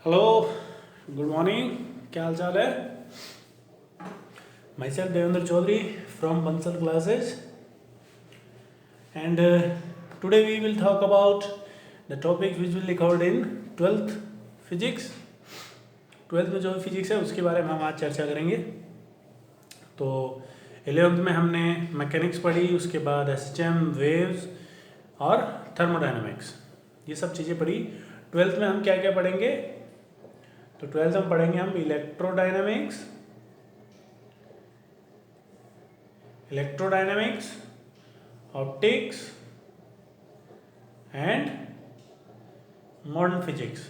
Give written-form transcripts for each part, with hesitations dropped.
Hello, good morning. क्या हाल चाल है? Myself Devendra Chaudhary from Bansal classes and today we will talk about the topic which will record in twelfth physics. Twelfth में जो physics है उसके बारे में हम आज चर्चा करेंगे। तो 11th में हमने मैकेनिक्स पढ़ी, उसके बाद एसएचएम, वेव्स और थर्मोडाइनमिक्स, ये सब चीज़ें पढ़ी। 12th में हम क्या क्या पढ़ेंगे? तो 12th में पढ़ेंगे हम electrodynamics, optics and modern physics.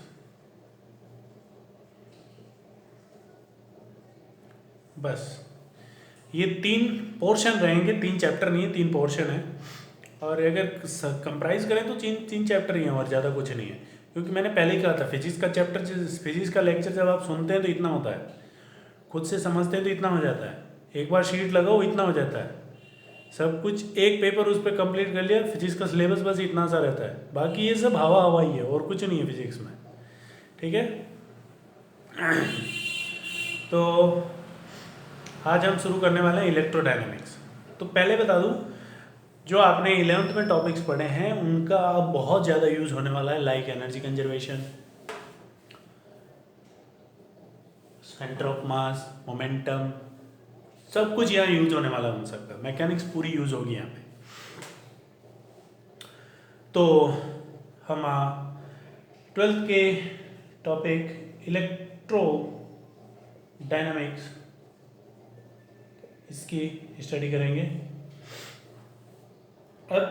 बस ये 3 पोर्शन रहेंगे, 3 चैप्टर नहीं है, 3 पोर्शन है। और अगर कंप्राइज करें तो तीन चैप्टर ही हैं और ज़्यादा कुछ नहीं है, क्योंकि मैंने पहले ही कहा था फिजिक्स का लेक्चर जब आप सुनते हैं तो इतना होता है, खुद से समझते हैं तो इतना हो जाता है, एक बार शीट लगाओ इतना हो जाता है, सब कुछ एक पेपर उस पर कंप्लीट कर लिया। फिजिक्स का सिलेबस बस इतना सा रहता है, बाकी ये सब हवा हवा ही है और कुछ नहीं है फिजिक्स में। ठीक है, तो आज हम शुरू करने वाले हैं इलेक्ट्रोडायनेमिक्स। तो पहले बता दूं, जो आपने 11th में टॉपिक्स पढ़े हैं उनका अब बहुत ज़्यादा यूज होने वाला है, like energy conservation, centre of mass, momentum, सब कुछ यहाँ यूज होने वाला है उन सबका। मैकेनिक्स पूरी यूज होगी यहाँ पे। तो हम 12th के टॉपिक इलेक्ट्रो डायनामिक्स इसकी स्टडी करेंगे। अब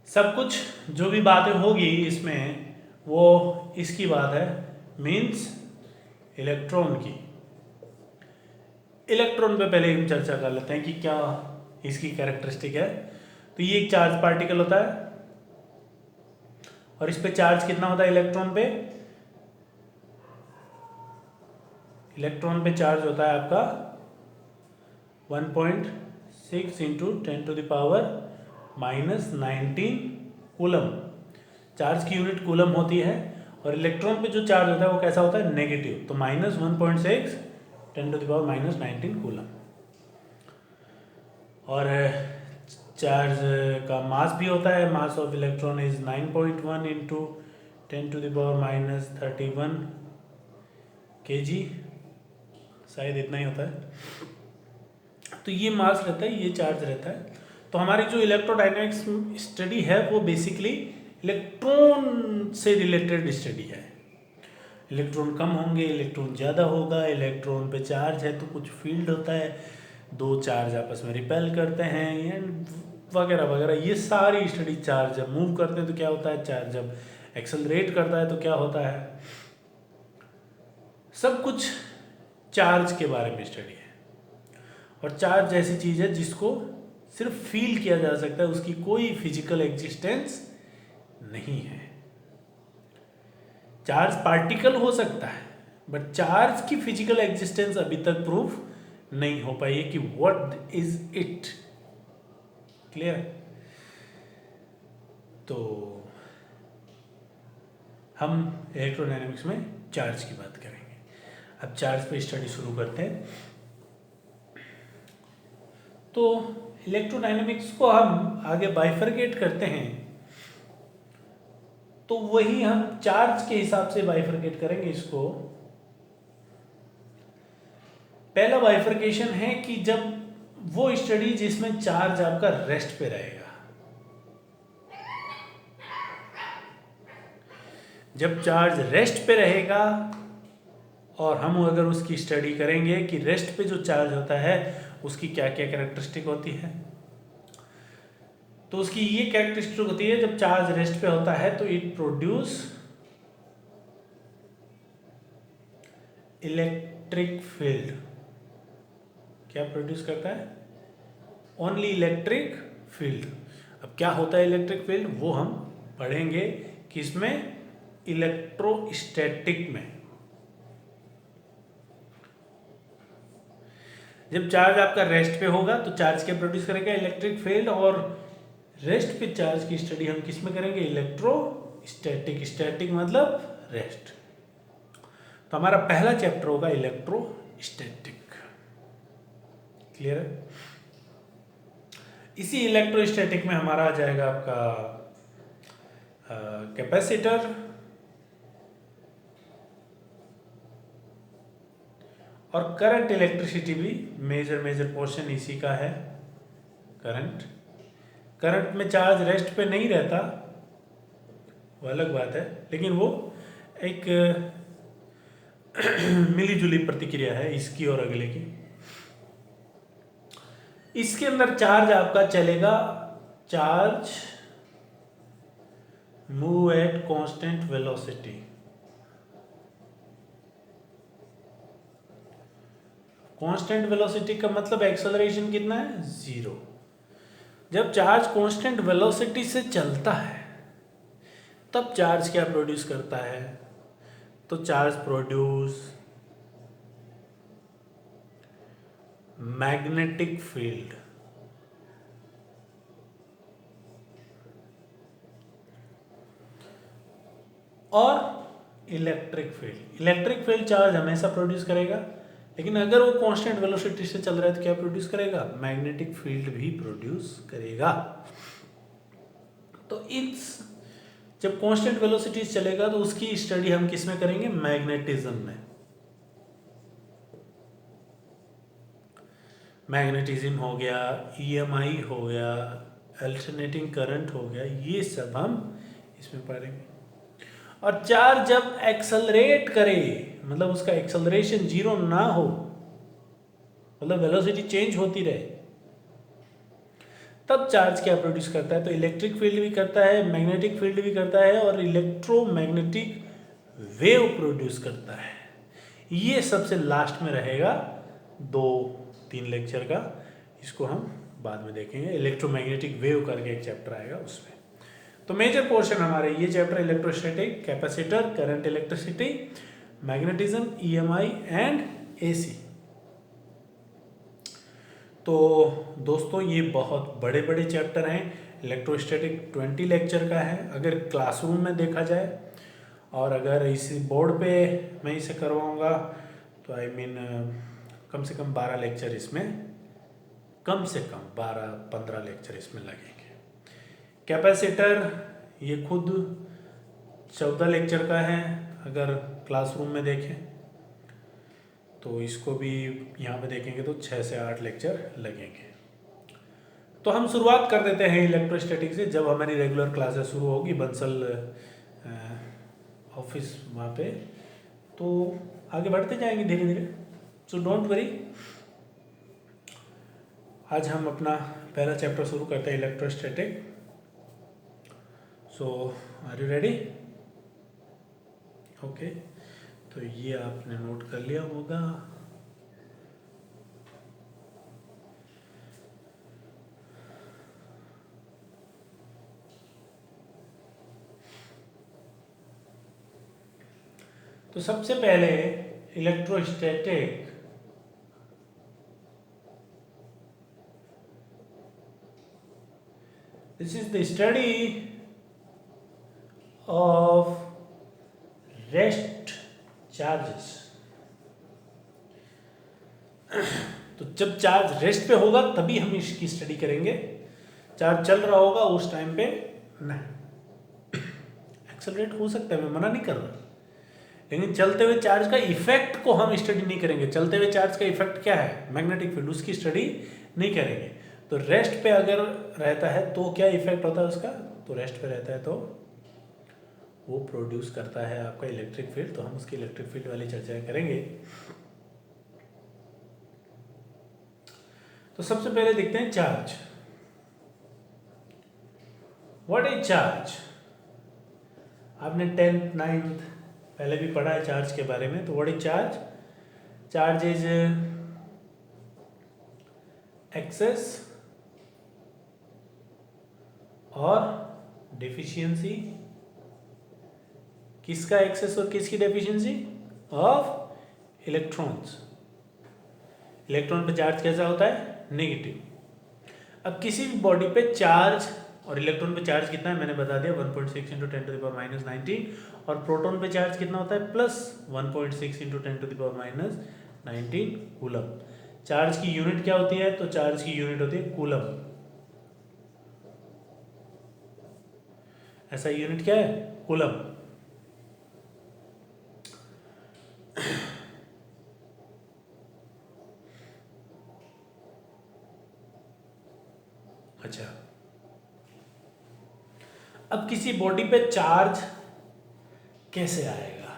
सब कुछ जो भी बातें होगी इसमें वो इसकी बात है, मीन्स इलेक्ट्रॉन की। इलेक्ट्रॉन पे पहले हम चर्चा कर लेते हैं कि क्या इसकी कैरेक्टरिस्टिक है। तो ये एक चार्ज पार्टिकल होता है और इस पे चार्ज कितना होता है इलेक्ट्रॉन पे चार्ज होता है आपका 1.6 इंटू 10⁻⁻19 कूलम। चार्ज की यूनिट कूलम होती है और इलेक्ट्रॉन पे जो चार्ज होता है वो कैसा होता है, नेगेटिव। तो -1.6 10⁻⁻19 कूलम। और चार्ज का मास भी होता है, mass of electron is 9.1 into 10⁻31 kg, शायद इतना ही होता है। तो ये मास रहता है, ये चार्ज रहता है। तो हमारी जो इलेक्ट्रोडायनेमिक्स स्टडी है वो बेसिकली इलेक्ट्रॉन से रिलेटेड स्टडी है। इलेक्ट्रॉन कम होंगे, इलेक्ट्रॉन ज़्यादा होगा, इलेक्ट्रॉन पे चार्ज है तो कुछ फील्ड होता है, दो चार्ज आपस में रिपेल करते हैं एंड वगैरह वगैरह। ये सारी स्टडी, चार्ज जब मूव करते हैं तो क्या होता है, चार्ज जब एक्सेलरेट करता है तो क्या होता है, सब कुछ चार्ज के बारे में स्टडी है। और चार्ज ऐसी चीज़ है जिसको सिर्फ फील किया जा सकता है, उसकी कोई फिजिकल एग्जिस्टेंस नहीं है। चार्ज पार्टिकल हो सकता है बट चार्ज की फिजिकल एग्जिस्टेंस अभी तक प्रूफ नहीं हो पाई है कि व्हाट इज इट। क्लियर? तो हम इलेक्ट्रोडायनेमिक्स में चार्ज की बात करेंगे। अब चार्ज पे स्टडी शुरू करते हैं। तो इलेक्ट्रोडायनेमिक्स को हम आगे बाइफरकेट करते हैं, तो वही हम चार्ज के हिसाब से बाइफरकेट करेंगे इसको। पहला बाइफरकेशन है कि जब वो स्टडी जिसमें चार्ज आपका रेस्ट पे रहेगा। जब चार्ज रेस्ट पे रहेगा और हम अगर उसकी स्टडी करेंगे कि रेस्ट पे जो चार्ज होता है उसकी क्या क्या कैरेक्टरिस्टिक होती है, तो उसकी ये कैरेक्टरिस्टिक होती है, जब चार्ज रेस्ट पे होता है तो इट प्रोड्यूस इलेक्ट्रिक फील्ड। क्या प्रोड्यूस करता है? Only electric field. अब क्या होता है इलेक्ट्रिक फील्ड, वो हम पढ़ेंगे किसमें, इलेक्ट्रोस्टैटिक में। जब चार्ज आपका रेस्ट पे होगा तो चार्ज क्या प्रोड्यूस करेगा, इलेक्ट्रिक फील्ड। और रेस्ट पे चार्ज की स्टडी हम किस में करेंगे, इलेक्ट्रोस्टैटिक। स्टैटिक मतलब रेस्ट। तो हमारा पहला चैप्टर होगा इलेक्ट्रोस्टैटिक। क्लियर है? इसी इलेक्ट्रोस्टैटिक में हमारा आ जाएगा आपका कैपेसिटर और करंट इलेक्ट्रिसिटी भी मेजर पोर्शन इसी का है। करंट में चार्ज रेस्ट पे नहीं रहता, वो अलग बात है, लेकिन वो एक मिली जुली प्रतिक्रिया है इसकी और अगले की। इसके अंदर चार्ज आपका चलेगा, charge move at constant velocity. Constant velocity का मतलब एक्सेलरेशन कितना है? 0। जब चार्ज कांस्टेंट वेलोसिटी से चलता है तब चार्ज क्या प्रोड्यूस करता है? तो चार्ज प्रोड्यूस मैग्नेटिक फील्ड। और electric field. Electric field charge हमेशा प्रोड्यूस करेगा, लेकिन अगर वो कांस्टेंट वेलोसिटी से चल रहा है तो क्या प्रोड्यूस करेगा? मैग्नेटिक फील्ड भी प्रोड्यूस करेगा। तो जब कांस्टेंट वेलोसिटी से चलेगा तो उसकी स्टडी हम किस में करेंगे? मैग्नेटिज्म में। मैग्नेटिज्म हो गया, ईएमआई हो गया, अल्टरनेटिंग करंट हो गया, ये सब हम इसमें पढ़ेंगे। और चार्ज जब एक्सेलरेट करे, मतलब उसका एक्सेलरेशन 0 ना हो, मतलब वेलोसिटी चेंज होती रहे, तब चार्ज क्या प्रोड्यूस करता है? तो इलेक्ट्रिक फील्ड भी करता है, मैग्नेटिक फील्ड भी करता है और इलेक्ट्रोमैग्नेटिक वेव प्रोड्यूस करता है। ये सबसे लास्ट में रहेगा 2-3 लेक्चर का, इसको हम बाद में देखेंगे। इलेक्ट्रोमैग्नेटिक वेव करके एक चैप्टर आएगा उसमें। तो मेजर पोर्शन हमारे ये chapter electrostatic, capacitor, current electricity, magnetism, EMI and AC. तो दोस्तों ये बहुत बड़े बड़े चैप्टर हैं। इलेक्ट्रोस्टैटिक 20 लेक्चर का है अगर क्लासरूम में देखा जाए, और अगर इसी बोर्ड पे मैं इसे करवाऊँगा तो कम से कम 12 लेक्चर इसमें, कम से कम 12-15 लेक्चर इसमें लगेंगे। कैपेसिटर ये खुद 14 लेक्चर का है अगर क्लासरूम में देखें, तो इसको भी यहाँ पे देखेंगे तो 6 से 8 लेक्चर लगेंगे। तो हम शुरुआत कर देते हैं इलेक्ट्रोस्टैटिक से। जब हमारी रेगुलर क्लासेस शुरू होगी बंसल ऑफिस वहाँ पे, तो आगे बढ़ते जाएंगे धीरे धीरे। सो डोंट वरी, आज हम अपना पहला चैप्टर शुरू करते हैं electrostatic. So are you ready? Okay, तो ये आपने नोट कर लिया होगा। तो सबसे पहले electrostatic this is the study of rest charges. तो जब चार्ज रेस्ट पे होगा तभी हम इसकी स्टडी करेंगे। चार्ज चल रहा होगा उस टाइम पे नहीं। एक्सेलरेट हो सकता है, मैं मना नहीं कर रहा, लेकिन चलते हुए चार्ज का इफेक्ट को हम स्टडी नहीं करेंगे। चलते हुए चार्ज का इफेक्ट क्या है? मैग्नेटिक फील्ड, उसकी स्टडी नहीं करेंगे। तो रेस्ट पे अगर रहता है तो क्या इफेक्ट होता है उसका? तो रेस्ट पे रहता है तो वो प्रोड्यूस करता है आपका इलेक्ट्रिक फील्ड। तो हम उसकी इलेक्ट्रिक फील्ड वाली चर्चा करेंगे। तो सबसे पहले देखते हैं चार्ज। What is charge? आपने 10th 9th पहले भी पढ़ा है चार्ज के बारे में। तो what is charge? Charge is excess और डेफिशिएंसी। किसका एक्सेस और किसकी डेफिशिएंसी? Of electrons. इलेक्ट्रॉन पे चार्ज कैसा होता है? नेगेटिव। अब किसी भी बॉडी पे चार्ज और इलेक्ट्रॉन पे चार्ज कितना है मैंने बता दिया 1.6 इंटू 10⁻19 और प्रोटॉन पे चार्ज कितना होता है प्लस 1.6 इंटू 10⁻19 कूलम। चार्ज की यूनिट क्या होती है तो चार्ज की यूनिट होती है कूलम। ऐसा यूनिट क्या है कूलम। अच्छा अब किसी बॉडी पे चार्ज कैसे आएगा।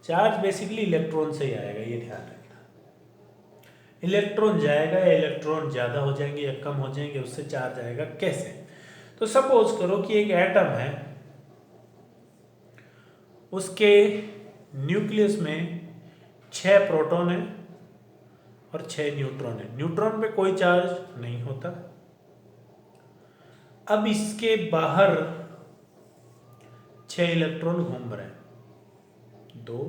चार्ज बेसिकली इलेक्ट्रॉन से ही आएगा, ये ध्यान रखना। इलेक्ट्रॉन जाएगा या इलेक्ट्रॉन ज़्यादा हो जाएंगे या कम हो जाएंगे उससे चार्ज आएगा कैसे। तो सपोज करो कि एक एटम है, उसके न्यूक्लियस में 6 प्रोटॉन है और 6 न्यूट्रॉन है। न्यूट्रॉन पे कोई चार्ज नहीं होता। अब इसके बाहर 6 इलेक्ट्रॉन घूम रहे हैं, 2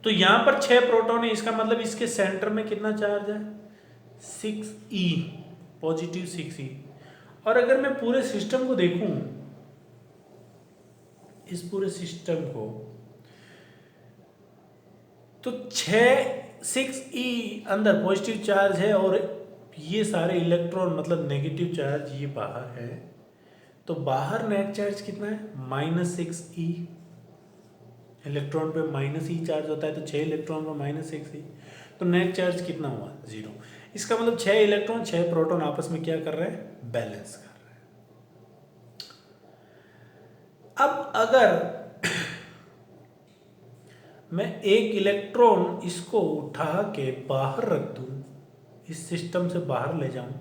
तो यहां पर 6 प्रोटॉन है, इसका मतलब इसके सेंटर में कितना चार्ज है 6e पॉजिटिव 6e। और अगर मैं पूरे सिस्टम को देखूं, इस पूरे सिस्टम को, तो 6e अंदर पॉजिटिव चार्ज है और ये सारे इलेक्ट्रॉन मतलब नेगेटिव चार्ज ये बाहर है। तो बाहर नेट चार्ज कितना है -6e। इलेक्ट्रॉन पे -e चार्ज होता है तो 6 इलेक्ट्रॉन पे -6e, तो नेट चार्ज कितना हुआ 0। इसका मतलब 6 इलेक्ट्रॉन 6 प्रोटॉन आपस में क्या कर रहे हैं बैलेंस कर रहे हैं। अब अगर मैं एक इलेक्ट्रॉन इसको उठा के बाहर रख दूं, इस सिस्टम से बाहर ले जाऊं,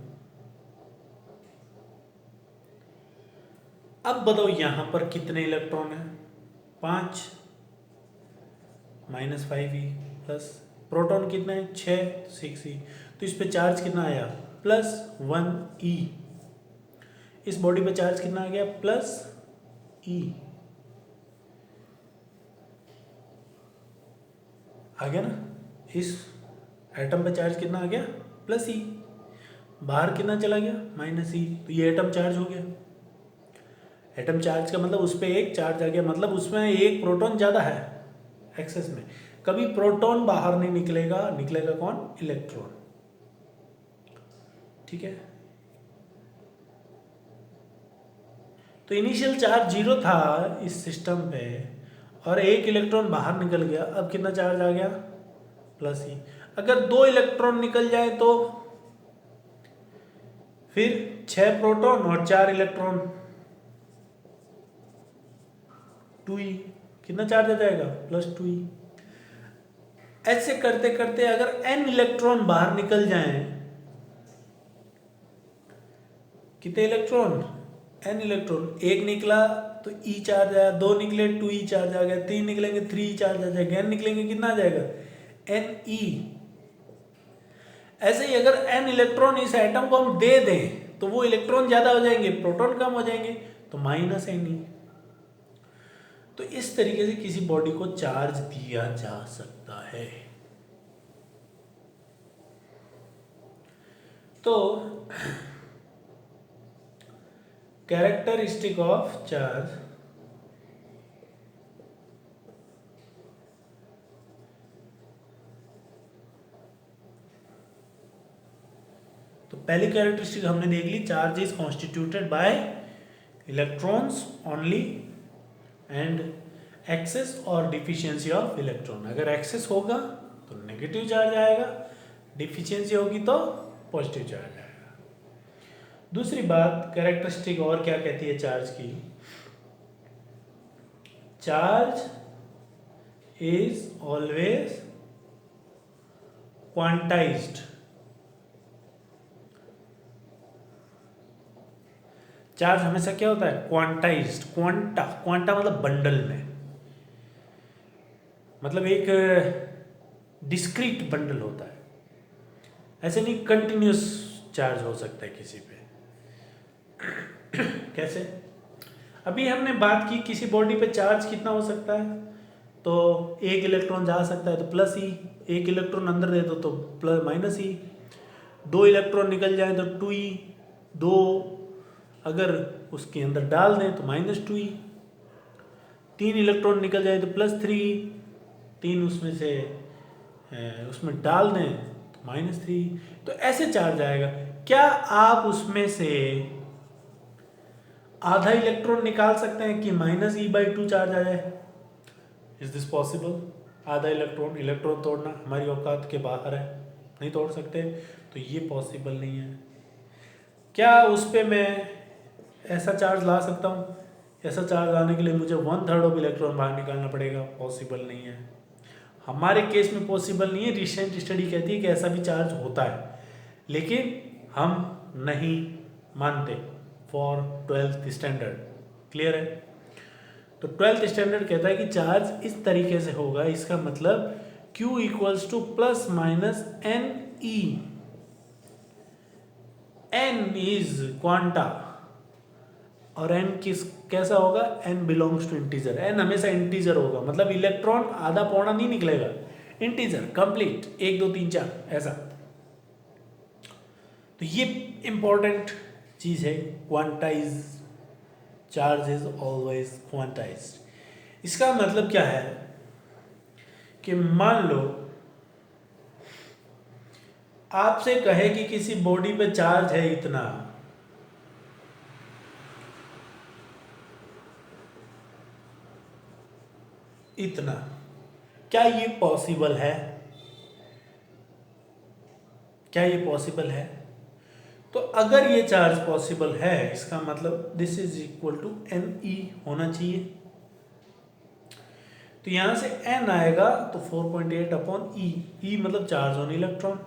अब बताओ यहां पर कितने इलेक्ट्रॉन है 5 -5e प्लस प्रोटॉन कितने हैं 6 6e। तो इस पे चार्ज कितना आया +1e। इस बॉडी पे चार्ज कितना आ गया +e आ गया ना। इस एटम पे चार्ज कितना आ गया +e, बाहर कितना चला गया -e, तो ये एटम चार्ज हो गया। एटम चार्ज का मतलब उस पर एक चार्ज आ गया, मतलब उसमें एक प्रोटॉन ज़्यादा है एक्सेस में। कभी प्रोटॉन बाहर नहीं निकलेगा, निकलेगा कौन इलेक्ट्रॉन। ठीक है, तो इनिशियल चार्ज 0 था इस सिस्टम पे और एक इलेक्ट्रॉन बाहर निकल गया, अब कितना चार्ज आ गया +e। अगर 2 इलेक्ट्रॉन निकल जाए तो फिर 6 प्रोटॉन और 4 इलेक्ट्रॉन 2e, कितना चार्ज आ जाएगा +2e। ऐसे करते करते अगर n इलेक्ट्रॉन बाहर निकल जाएं, कितने इलेक्ट्रॉन n इलेक्ट्रॉन, एक निकला तो e चार्ज आया, 2 निकले 2e चार्ज आ गया, 3 निकलेंगे 3e चार्ज आ जाएगा, n निकलेंगे कितना आ जाएगा ne। ऐसे ही अगर n इलेक्ट्रॉन इस एटम को हम दे दें तो वो इलेक्ट्रॉन ज्यादा हो जाएंगे, प्रोटॉन कम हो जाएंगे, तो -ne। तो इस तरीके से किसी बॉडी को चार्ज दिया जा सकता है। तो कैरेक्टरिस्टिक ऑफ चार्ज, तो पहली कैरेक्टरिस्टिक हमने देख ली, charge is constituted by electrons only and excess और डिफिशियंसी ऑफ इलेक्ट्रॉन। अगर एक्सेस होगा तो नेगेटिव चार्ज आएगा, डिफिशियंसी होगी तो पॉजिटिव चार्ज आएगा। दूसरी बात कैरेक्टरिस्टिक और क्या कहती है चार्ज की, charge is always quantized. Charge हमेशा क्या होता है क्वांटाइज्ड। क्वांटा मतलब बंडल में, मतलब एक डिस्क्रीट बंडल होता है, ऐसे नहीं कंटिन्यूस चार्ज हो सकता है किसी पे। कैसे, अभी हमने बात की किसी बॉडी पे चार्ज कितना हो सकता है तो एक इलेक्ट्रॉन जा सकता है तो प्लस ई, एक इलेक्ट्रॉन अंदर दे दो तो प्लस माइनस ई, दो इलेक्ट्रॉन निकल जाए तो टू ई, दो अगर उसके अंदर डाल दें तो माइनस टू ई, तीन इलेक्ट्रॉन निकल जाए तो प्लस थ्री, तीन उसमें से उसमें डाल दें तो माइनस थ्री। तो ऐसे चार्ज आएगा। क्या आप उसमें से आधा इलेक्ट्रॉन निकाल सकते हैं कि minus E by two charge आ जाए? Is this possible? आधा इलेक्ट्रॉन तोड़ना हमारी औकात के बाहर है, नहीं तोड़ सकते, तो ये पॉसिबल नहीं है। क्या उस पर मैं ऐसा चार्ज ला सकता हूँ? ऐसा चार्ज लाने के लिए मुझे 1/3 ऑफ इलेक्ट्रॉन बाहर निकालना पड़ेगा, पॉसिबल नहीं है। हमारे केस में पॉसिबल नहीं है। रिसेंट स्टडी कहती है कि ऐसा भी चार्ज होता है, लेकिन हम नहीं मानते फॉर 12th स्टैंडर्ड। क्लियर है? तो 12th स्टैंडर्ड कहता है कि चार्ज इस तरीके से होगा, इसका मतलब Q equals to plus minus n e. N is quanta और एन कैसा होगा? N belongs to integer. N हमेशा इंटीजर होगा, मतलब इलेक्ट्रॉन आधा पौना नहीं निकलेगा, इंटीजर कंप्लीट 1 2 3 4 ऐसा। तो ये इंपॉर्टेंट चीज है, quantize charge is always quantized. इसका मतलब क्या है कि मान लो आपसे कहे कि किसी बॉडी पे चार्ज है इतना, इतना, क्या ये पॉसिबल है? क्या ये पॉसिबल है? तो अगर ये चार्ज पॉसिबल है, इसका मतलब this is equal to n e होना चाहिए। तो यहां से एन आएगा तो 4.8 अपॉन ई, ई मतलब चार्ज ऑन इलेक्ट्रॉन,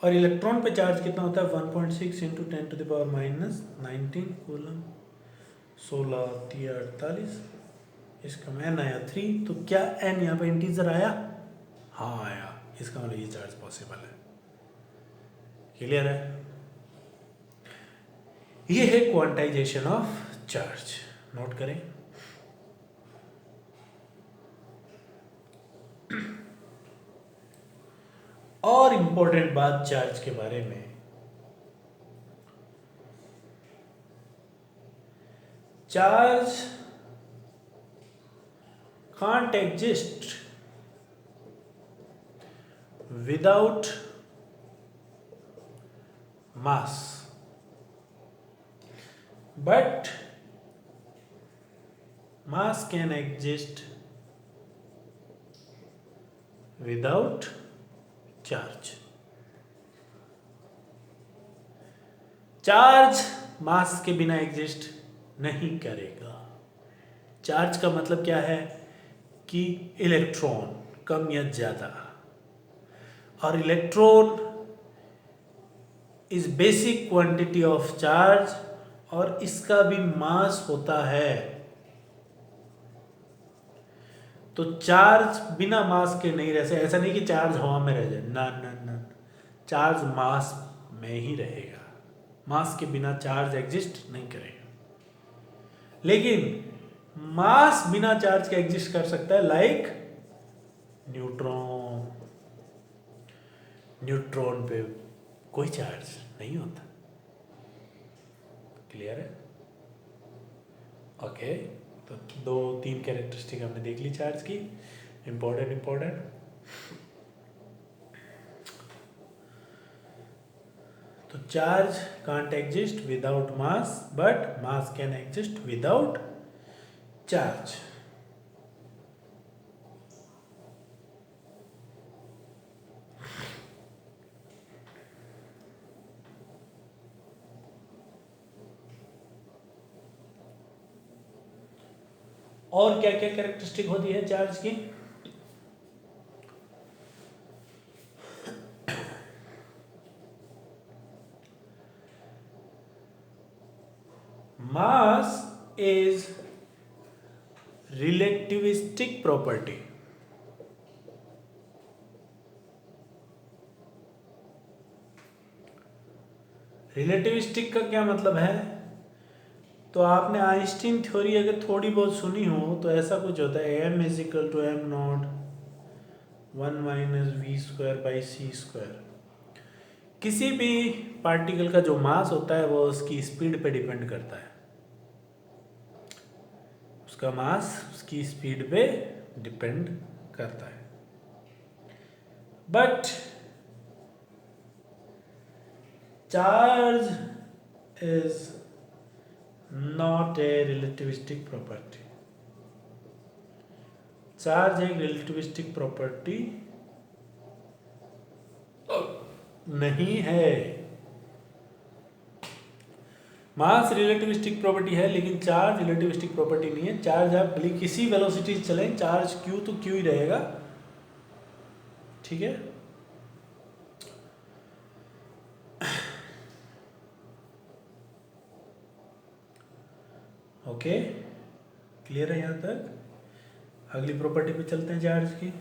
और इलेक्ट्रॉन पे चार्ज कितना होता है? 1.6 इंटू 10⁻⁻19 कूलम, 16 3 48, इसका एन आया 3। तो क्या एन यहाँ पे इंटीजर आया? हाँ आया, इसका मतलब ये चार्ज पॉसिबल है। क्लियर है? ये है क्वांटाइजेशन ऑफ चार्ज। नोट करें। और इंपॉर्टेंट बात चार्ज के बारे में, charge can't exist without mass, but mass can exist without charge. Charge mass के बिना एग्जिस्ट नहीं करेगा। चार्ज का मतलब क्या है कि इलेक्ट्रॉन कम या ज्यादा, और electron is basic quantity of charge, और इसका भी मास होता है। तो चार्ज बिना मास के नहीं रह सकता। ऐसा नहीं कि चार्ज हवा में रह जाए, ना ना ना, चार्ज मास में ही रहेगा। मास के बिना चार्ज एग्जिस्ट नहीं करेगा। लेकिन मास बिना चार्ज के एग्जिस्ट कर सकता है, लाइक न्यूट्रॉन। न्यूट्रॉन पे कोई चार्ज नहीं होता। क्लियर है? ओके, तो 2-3 कैरेक्टरिस्टिक हमने देख ली चार्ज की, इंपॉर्टेंट। तो charge can't exist without mass, but mass can exist without charge. और क्या क्या कैरेक्टरिस्टिक होती है चार्ज की? Mass is relativistic property. Relativistic का क्या मतलब है? तो आपने आइंस्टीन थ्योरी अगर थोड़ी बहुत सुनी हो तो ऐसा कुछ होता है, m is equal to m not 1 minus v square by c square. किसी भी पार्टिकल का जो मास होता है वो उसकी स्पीड पे डिपेंड करता है, उसका मास उसकी स्पीड पे डिपेंड करता है। But charge is not a relativistic property. Charge एक रिलेटिविस्टिक प्रॉपर्टी नहीं है। मास रिलेटिविस्टिक प्रॉपर्टी है लेकिन चार्ज रिलेटिविस्टिक प्रॉपर्टी नहीं है। चार्ज आप भले किसी वेलोसिटी से चलें, चार्ज क्यू तो क्यू ही रहेगा, ठीक है। ओके, क्लियर है यहाँ तक? अगली प्रॉपर्टी पे चलते हैं चार्ज की।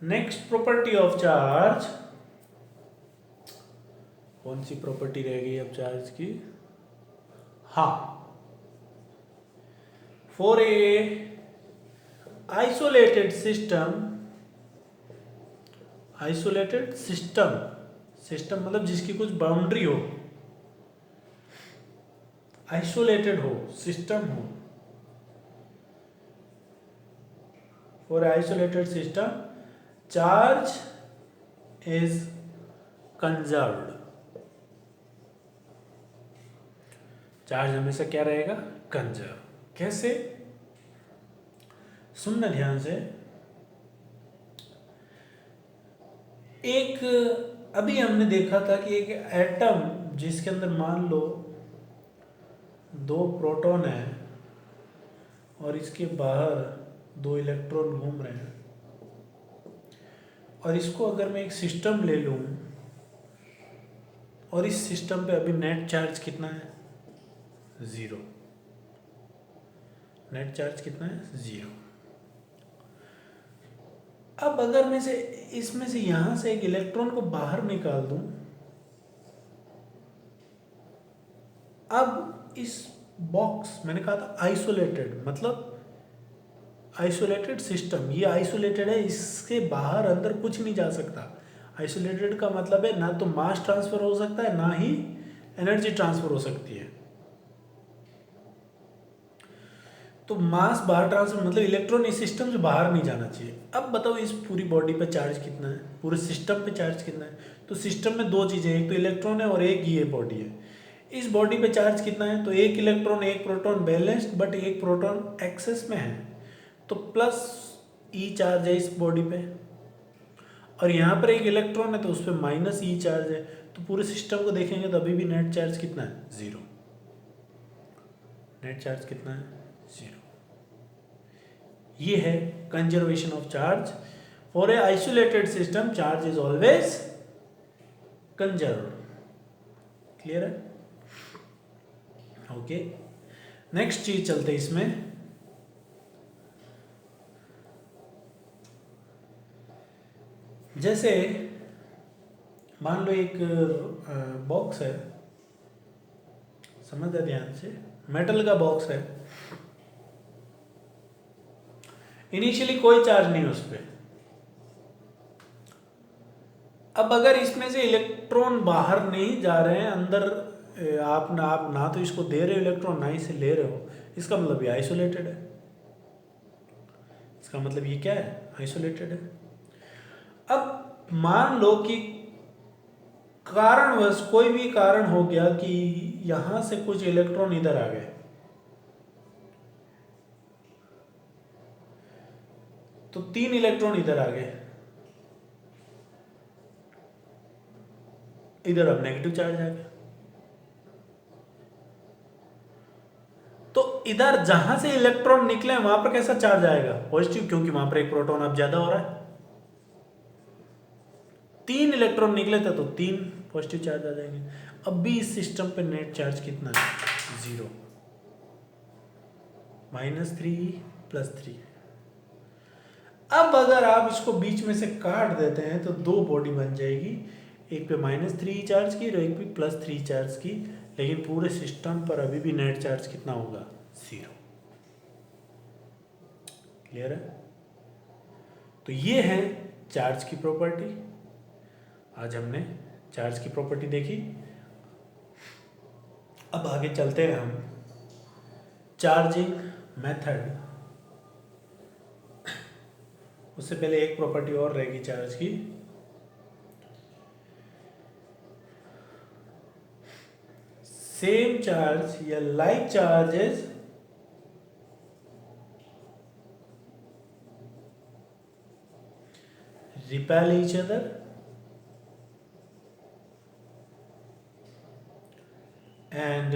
नेक्स्ट प्रॉपर्टी ऑफ चार्ज, कौन सी प्रॉपर्टी रह गई अब चार्ज की? हाँ, for a isolated system, isolated system, system मतलब जिसकी कुछ बाउंड्री हो, आइसोलेटेड हो, सिस्टम हो, for isolated system charge is conserved. Charge हमेशा क्या रहेगा? कंजर्व। कैसे? सुनना ध्यान से। एक अभी हमने देखा था कि एक एटम जिसके अंदर मान लो 2 प्रोटॉन है और इसके बाहर 2 इलेक्ट्रॉन घूम रहे हैं, और इसको अगर मैं एक सिस्टम ले लूं और इस सिस्टम पे अभी नेट चार्ज कितना है? 0। नेट चार्ज कितना है? 0। अब अगर मैं से इसमें से यहां से एक इलेक्ट्रॉन को बाहर निकाल दूं, अब इस बॉक्स, मैंने कहा था आइसोलेटेड, मतलब आइसोलेटेड सिस्टम, ये आइसोलेटेड है, इसके बाहर अंदर कुछ नहीं जा सकता। आइसोलेटेड का मतलब है ना तो मास ट्रांसफर हो सकता है ना ही एनर्जी ट्रांसफर हो सकती है। तो मास बाहर ट्रांसफर मतलब इलेक्ट्रॉन इस सिस्टम से बाहर नहीं जाना चाहिए। अब बताओ इस पूरी बॉडी पे चार्ज कितना है, पूरे सिस्टम पे चार्ज कितना है? तो सिस्टम में 2 चीज़ें, एक तो इलेक्ट्रॉन है और एक ये बॉडी है। इस बॉडी पे चार्ज कितना है? तो एक इलेक्ट्रॉन एक प्रोटॉन बैलेंस्ड, बट एक प्रोटॉन एक्सेस में है, तो प्लस ई चार्ज है इस बॉडी पे, और यहाँ पर एक इलेक्ट्रॉन है तो उस पर माइनस ई चार्ज है। तो पूरे सिस्टम को देखेंगे तो अभी भी नेट चार्ज कितना है? 0। नेट चार्ज कितना है? 0। ये है conservation of charge. For a isolated system charge is always conserved. Clear है? ओके, नेक्स्ट चीज चलते इसमें। जैसे मान लो एक बॉक्स है, समझ ध्यान से, मेटल का बॉक्स है, इनिशियली कोई चार्ज नहीं है उस पर। अब अगर इसमें से इलेक्ट्रॉन बाहर नहीं जा रहे हैं, अंदर आप ना तो इसको दे रहे हो इलेक्ट्रॉन, ना ही से ले रहे हो, इसका मतलब ये आइसोलेटेड है। इसका मतलब ये क्या है? आइसोलेटेड है। अब मान लो कि कारणवश कोई भी कारण हो गया कि यहां से कुछ इलेक्ट्रॉन इधर आ गए, तो 3 इलेक्ट्रॉन इधर आ गए, इधर अब नेगेटिव चार्ज आ गया। तो इधर जहां से इलेक्ट्रॉन निकले वहां पर कैसा चार्ज आएगा? पॉजिटिव, क्योंकि वहां पर एक प्रोटॉन अब ज्यादा हो रहा है। 3 इलेक्ट्रॉन निकले थे तो 3 पॉजिटिव चार्ज आ जाएंगे। अब भी इस सिस्टम पे नेट चार्ज कितना है? 0। -3 + 3। अब अगर आप इसको बीच में से काट देते हैं तो 2 बॉडी बन जाएगी, एक पे -3 चार्ज की और एक पे +3 चार्ज की। लेकिन पूरे सिस्टम पर अभी भी नेट चार्ज कितना होगा? 0। क्लियर है? तो ये है चार्ज की प्रॉपर्टी। आज हमने चार्ज की प्रॉपर्टी देखी। अब आगे चलते हैं हम चार्जिंग मेथड। उससे पहले एक प्रॉपर्टी और रहेगी चार्ज की, सेम चार्ज या like charges repel each other and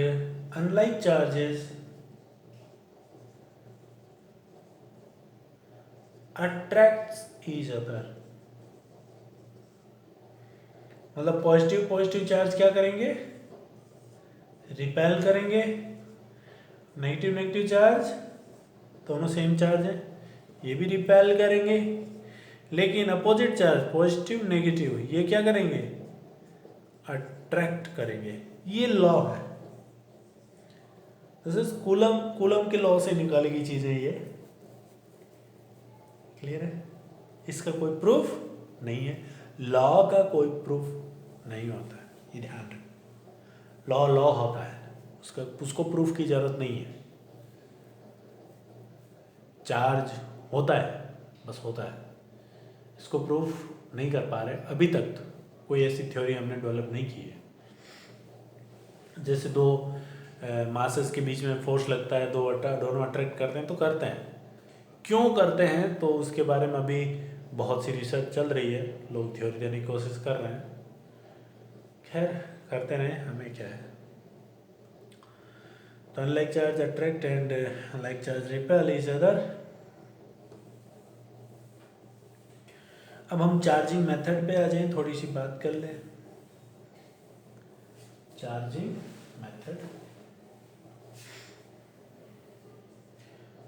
unlike charges attracts each other। मतलब पॉजिटिव पॉजिटिव चार्ज क्या करेंगे? रिपेल करेंगे। नेगेटिव नेगेटिव चार्ज, दोनों सेम चार्ज है, ये भी रिपेल करेंगे। लेकिन अपोजिट चार्ज पॉजिटिव नेगेटिव ये क्या करेंगे? अट्रैक्ट करेंगे। ये लॉ है, दिस इज कूलम के लॉ से निकाली गई चीजें ये। क्लियर है? इसका कोई प्रूफ नहीं है, लॉ का कोई प्रूफ नहीं होता है, ये ध्यान रखें। लॉ लॉ होता है, उसको प्रूफ की जरूरत नहीं है। चार्ज होता है, बस होता है, इसको प्रूफ नहीं कर पा रहे अभी तक। तो कोई ऐसी थ्योरी हमने डेवलप नहीं की है। जैसे दो मासेस के बीच में फोर्स लगता है, दोनों अट्रैक्ट करते हैं, तो करते हैं। क्यों करते हैं तो उसके बारे में अभी बहुत सी रिसर्च चल रही है, लोग थ्योरी देने की कोशिश कर रहे हैं। खैर करते रहें, हमें क्या है। तो unlike charge attract and like charge repel each other. अब हम चार्जिंग मेथड पे आ जाएं, थोड़ी सी बात कर लें। चार्जिंग मेथड,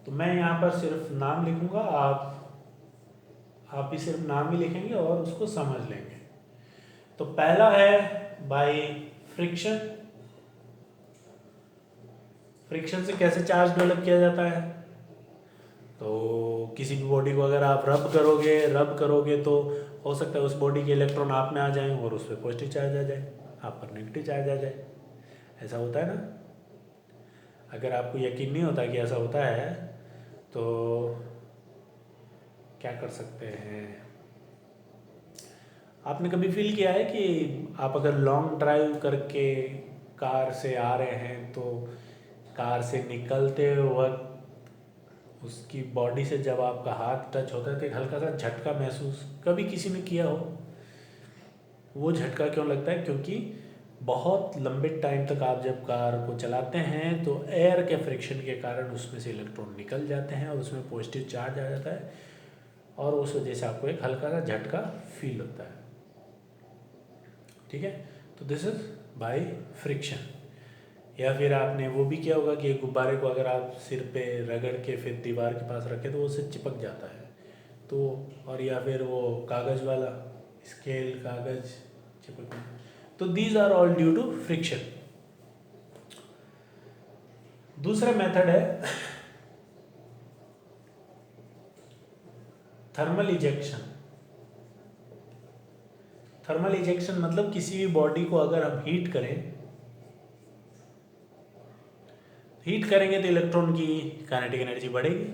तो मैं यहाँ पर सिर्फ नाम लिखूंगा, आप भी सिर्फ नाम ही लिखेंगे और उसको समझ लेंगे। तो पहला है बाय फ्रिक्शन। फ्रिक्शन से कैसे चार्ज डेवलप किया जाता है? तो किसी भी बॉडी को अगर आप रब करोगे तो हो सकता है उस बॉडी के इलेक्ट्रॉन आप में आ जाएं और उस पर पॉजिटिव चार्ज आ जाए, आप पर नेगेटिव चार्ज आ जाए। ऐसा होता है ना? अगर आपको यकीन नहीं होता कि ऐसा होता है तो क्या कर सकते हैं, आपने कभी फील किया है कि आप अगर लॉन्ग ड्राइव करके कार से आ रहे हैं तो कार से निकलते वक्त उसकी बॉडी से जब आपका हाथ टच होता है तो एक हल्का सा झटका महसूस कभी किसी ने किया हो? वो झटका क्यों लगता है? क्योंकि बहुत लंबे टाइम तक आप जब कार को चलाते हैं तो एयर के फ्रिक्शन के कारण उसमें से इलेक्ट्रॉन निकल जाते हैं और उसमें पॉजिटिव चार्ज आ जाता है और उस वजह से आपको एक हल्का सा झटका फील होता है। ठीक है, तो दिस इज बाय फ्रिक्शन। या फिर आपने वो भी किया होगा कि एक गुब्बारे को अगर आप सिर पे रगड़ के फिर दीवार के पास रखें तो वो उससे चिपक जाता है। तो और या फिर वो कागज़ वाला स्केल कागज़ चिपकना, तो these are all due to friction. दूसरा मेथड है थर्मल इजेक्शन। थर्मल इजेक्शन मतलब किसी भी बॉडी को अगर हम हीट करेंगे तो इलेक्ट्रॉन की काइनेटिक एनर्जी बढ़ेगी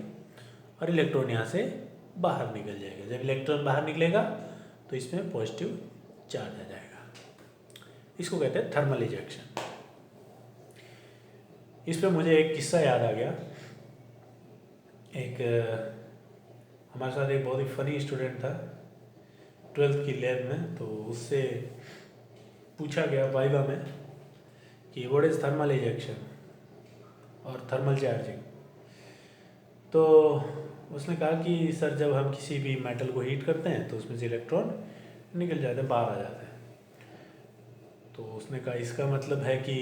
और इलेक्ट्रॉन यहाँ से बाहर निकल जाएगा। जब इलेक्ट्रॉन बाहर निकलेगा तो इसमें पॉजिटिव चार्ज आ जाएगा। इसको कहते हैं थर्मल इजेक्शन। इस पर मुझे एक किस्सा याद आ गया। एक हमारे साथ एक बहुत ही फनी स्टूडेंट था 12th की लैब में, तो उससे पूछा गया वाइवा में कि व्हाट इज़ थर्मल इजेक्शन और थर्मल चार्जिंग। तो उसने कहा कि सर जब हम किसी भी मेटल को हीट करते हैं तो उसमें से इलेक्ट्रॉन निकल जाते हैं, बाहर आ जाते हैं। तो उसने कहा इसका मतलब है कि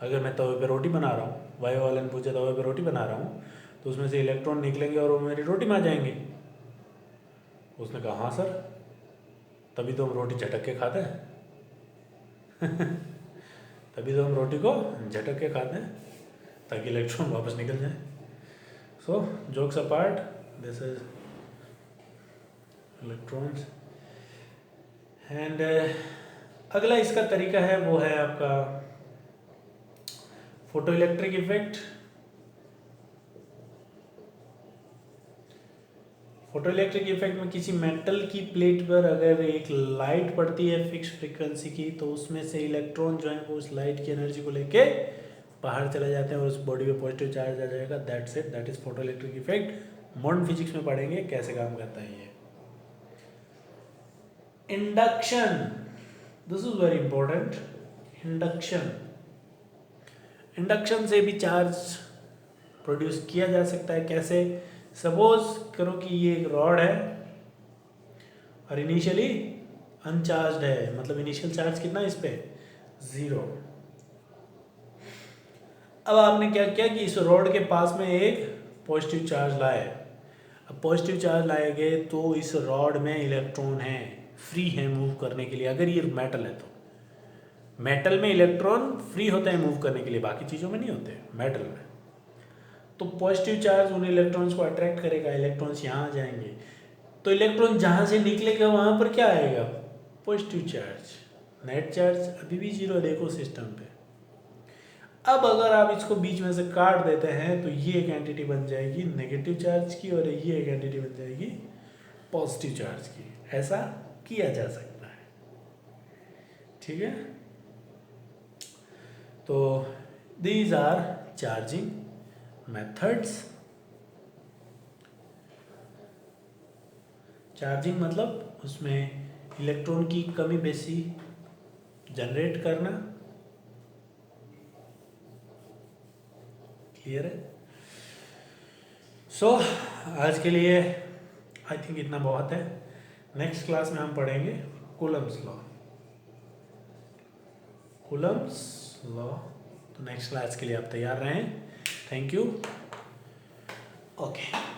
अगर मैं तवे पे रोटी बना रहा हूँ, वाइवा वाले ने पूछा तवे पे रोटी बना रहा हूँ तो उसमें से इलेक्ट्रॉन निकलेंगे और वो मेरी रोटी में आ जाएंगे। उसने कहा हाँ सर, तभी तो हम रोटी झटक के खाते हैं। तभी तो हम रोटी को झटक के खाते हैं ताकि इलेक्ट्रॉन वापस निकल जाए। सो jokes apart, this is electrons. And अगला इसका तरीका है वो है आपका photo electric effect. Photo electric effect में किसी मेटल की प्लेट पर अगर एक लाइट पड़ती है फिक्स फ्रीक्वेंसी की, तो उसमें से इलेक्ट्रॉन जो है वो उस लाइट की एनर्जी को लेके बाहर चले जाते हैं और उस बॉडी पे पॉजिटिव चार्ज आ जाएगा। That's it, that is photo electric effect. Modern physics में पढ़ेंगे कैसे काम करता है ये। Induction, this is very important. Induction, induction से भी चार्ज प्रोड्यूस किया जा सकता है। कैसे? सपोज करो कि ये एक रॉड है और इनिशियली अनचार्ज्ड है, मतलब इनिशियल चार्ज कितना इस पे? 0। अब आपने क्या किया कि इस रॉड के पास में एक पॉजिटिव चार्ज लाए। अब पॉजिटिव चार्ज लाएंगे तो इस रॉड में इलेक्ट्रॉन है, फ्री है मूव करने के लिए। अगर ये मेटल है तो मेटल में इलेक्ट्रॉन फ्री होते हैं मूव करने के लिए, बाकी चीज़ों में नहीं होते मेटल में। तो पॉजिटिव चार्ज उन इलेक्ट्रॉन्स को अट्रैक्ट करेगा, इलेक्ट्रॉन्स यहाँ आ जाएंगे। तो इलेक्ट्रॉन जहाँ से निकलेगा वहाँ पर क्या आएगा? Positive charge. नेट चार्ज अभी भी 0 है, देखो सिस्टम पे। अब अगर आप इसको बीच में से काट देते हैं तो ये एक एंटिटी बन जाएगी नेगेटिव चार्ज की और ये एक एंटिटी बन जाएगी पॉजिटिव चार्ज की। ऐसा किया जा सकता है, ठीक है। तो these are charging methods. Charging मतलब उसमें इलेक्ट्रॉन की कमी बेसी जनरेट करना। क्लियर है? सो आज के लिए आई थिंक इतना बहुत है। नेक्स्ट क्लास में हम पढ़ेंगे कूलम्स लॉ। Coulomb's law. तो नेक्स्ट क्लास के लिए आप तैयार रहें। Thank you. ओके।